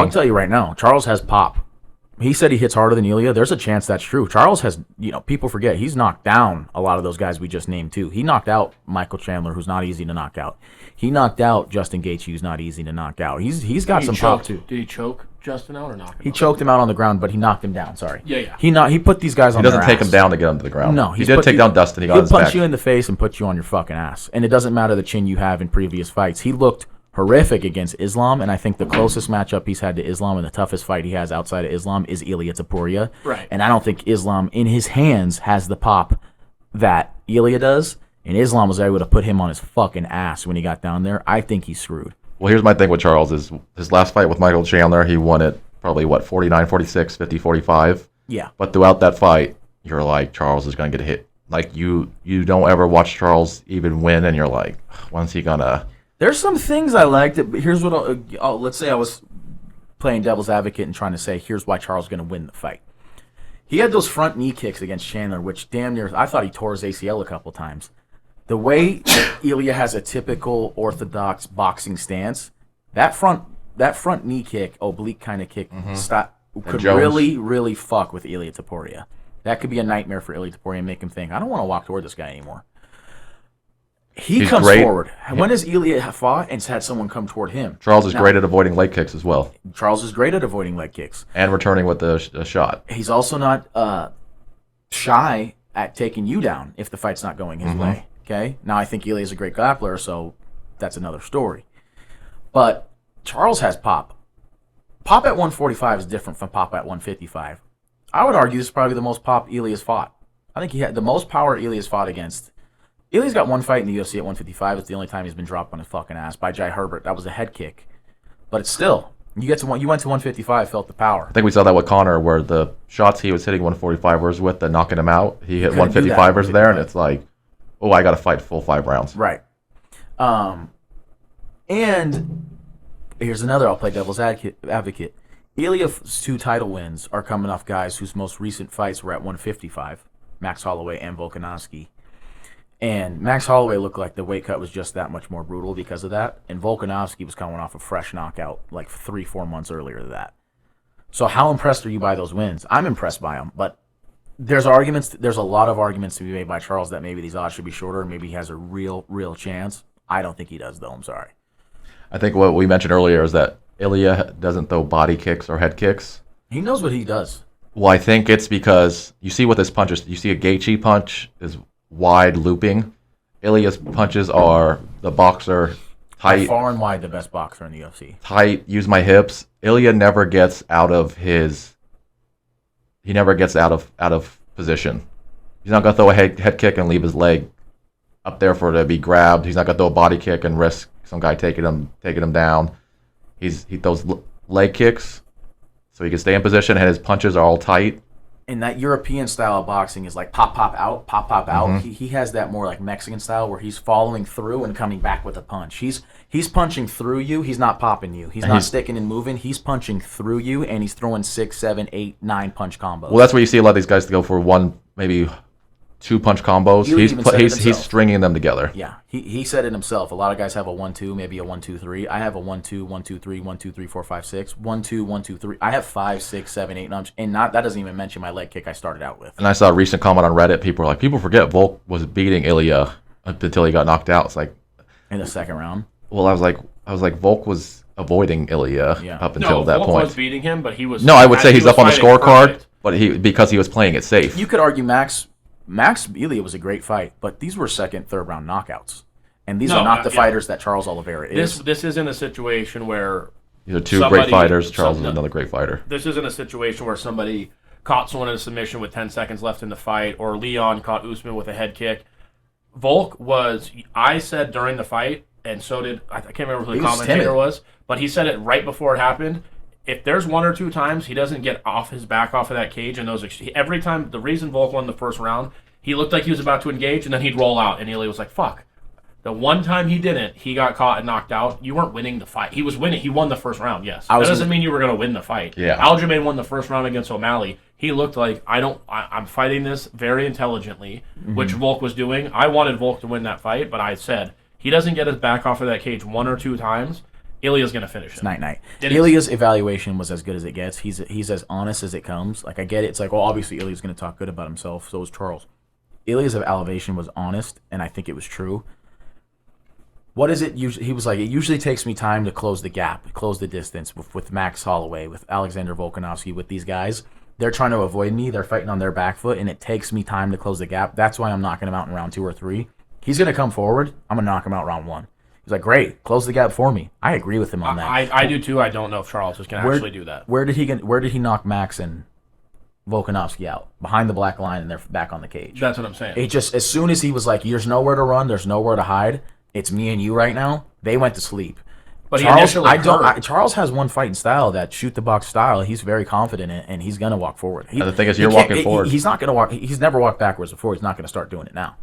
I'll tell you right now, Charles has pop. He said he hits harder than Ilia. There's a chance that's true. Charles has, people forget, he's knocked down a lot of those guys we just named, too. He knocked out Michael Chandler, who's not easy to knock out. He knocked out Justin Gaethje, who's not easy to knock out. He's got some pop, too. Did he choke Justin out or knock him out? He choked him out on the ground, but he knocked him down, sorry. Yeah. He put these guys on their ass. He doesn't take him down to get him to the ground. No. He did take down Dustin. He got his back. He'll punch you in the face and put you on your fucking ass. And it doesn't matter the chin you have in previous fights. He looked horrific against Islam, and I think the closest matchup he's had to Islam and the toughest fight he has outside of Islam is Ilia Topuria. Right. And I don't think Islam, in his hands, has the pop that Ilia does. And Islam was able to put him on his fucking ass when he got down there. I think he's screwed. Well, here's my thing with Charles is his last fight with Michael Chandler, he won it probably, 49, 46, 50, 45. Yeah. But throughout that fight, you're like, Charles is going to get hit. Like, you don't ever watch Charles even win, and you're like, when's he going to... There's some things I liked. Here's what let's say I was playing devil's advocate and trying to say, here's why Charles is going to win the fight. He had those front knee kicks against Chandler, which damn near, I thought he tore his ACL a couple times. The way Ilia has a typical orthodox boxing stance, that front knee kick, oblique kind of kick, could really, really fuck with Ilia Topuria. That could be a nightmare for Ilia Topuria and make him think, I don't want to walk toward this guy anymore. He's comes great. Forward. When has Ilia fought and had someone come toward him? Charles is great at avoiding leg kicks as well. Charles is great at avoiding leg kicks. And returning with the shot. He's also not shy at taking you down if the fight's not going his way. Okay? Now, I think Ilia is a great grappler, so that's another story. But Charles has pop. Pop at 145 is different from pop at 155. I would argue this is probably the most pop Ilia's fought. I think he had the most power Ilia's fought against. Ilia's got one fight in the UFC at 155. It's the only time he's been dropped on his fucking ass by Jai Herbert. That was a head kick. But it's still, you went to 155, felt the power. I think we saw that with Conor, where the shots he was hitting 145ers with, that knocking him out, he hit 155ers there, and it's like, oh, I got to fight full 5 rounds. Right. And here's another, I'll play devil's advocate. Ilia's 2 title wins are coming off guys whose most recent fights were at 155, Max Holloway and Volkanovski. And Max Holloway looked like the weight cut was just that much more brutal because of that. And Volkanovski was coming off a fresh knockout like 3-4 months earlier than that. So how impressed are you by those wins? I'm impressed by them, but there's a lot of arguments to be made by Charles that maybe these odds should be shorter and maybe he has a real chance. I don't think he does, though. I'm sorry. I think what we mentioned earlier is that Ilia doesn't throw body kicks or head kicks. He knows what he does. Well, I think it's because you see with his punches, you see a Gaethje punch is wide looping. Ilia's punches are the boxer tight. By far and wide the best boxer in the UFC. Tight, use my hips. Ilia never gets out of position. He's not gonna throw a head kick and leave his leg up there for it to be grabbed. He's not gonna throw a body kick and risk some guy taking him down. He throws leg kicks so he can stay in position, and his punches are all tight. And that European style of boxing is like pop out, pop out. He has that more like Mexican style where he's following through and coming back with a punch. He's punching through you. He's not popping you. He's not sticking and moving. He's punching through you, and he's throwing 6, 7, 8, 9 punch combos. Well, that's where you see a lot of these guys go for 1, maybe 2 punch combos. He's stringing them together. Yeah, he said it himself. A lot of guys have a 1-2, maybe a 1-2-3. I have a 1-2, 1-2-3, 1-2-3, 4, 5, 6, 1-2, 1-2-3. I have 5, 6, 7, 8, and that doesn't even mention my leg kick I started out with. And I saw a recent comment on Reddit. People forget Volk was beating Ilia until he got knocked out. It's like in the second round. Well, I was like Volk was avoiding Ilia up until that Volk point. Was beating him, but he was. No, I would say he's up on the scorecard, but because he was playing it safe. You could argue Max Ilia was a great fight, but these were second, third round knockouts, and these are not the fighters that Charles Oliveira is. This isn't a situation where these are 2 great fighters. Charles is another great fighter. This isn't a situation where somebody caught someone in a submission with 10 seconds left in the fight, or Leon caught Usman with a head kick. Volk was. I said during the fight, and so did I can't remember who the commentator was, but he said it right before it happened. If there's 1 or 2 times he doesn't get off his back off of that cage, and every time, the reason Volk won the first round, he looked like he was about to engage, and then he'd roll out, and Ilia was like, fuck. The one time he didn't, he got caught and knocked out. You weren't winning the fight. He was winning. He won the first round, yes. That doesn't mean you were going to win the fight. Yeah. Aljamain won the first round against O'Malley. He looked like, I'm fighting this very intelligently, which Volk was doing. I wanted Volk to win that fight, but I said, he doesn't get his back off of that cage 1 or 2 times, Ilia's going to finish him. Night. It Ilia's evaluation was as good as it gets. He's as honest as it comes. Like, I get it. It's like, well, obviously Ilia's going to talk good about himself. So is Charles. Ilia's elevation was honest, and I think it was true. What is it usually? He was like, it usually takes me time to close the gap, close the distance with Max Holloway, with Alexander Volkanovski, with these guys. They're trying to avoid me. They're fighting on their back foot, and it takes me time to close the gap. That's why I'm knocking him out in round 2 or 3. He's going to come forward. I'm going to knock him out round 1. He's like, great, close the gap for me. I agree with him on that. I do too. I don't know if Charles is going to actually do that. Where did he knock Max and Volkanovski out? Behind the black line, and they're back on the cage. That's what I'm saying. It just, as soon as he was like, there's nowhere to run, there's nowhere to hide, it's me and you right now, they went to sleep. But Charles has one fighting style, that shoot the box style. He's very confident in it, and he's gonna walk forward. The thing is, you're walking forward. He's not gonna walk. He's never walked backwards before. He's not gonna start doing it now.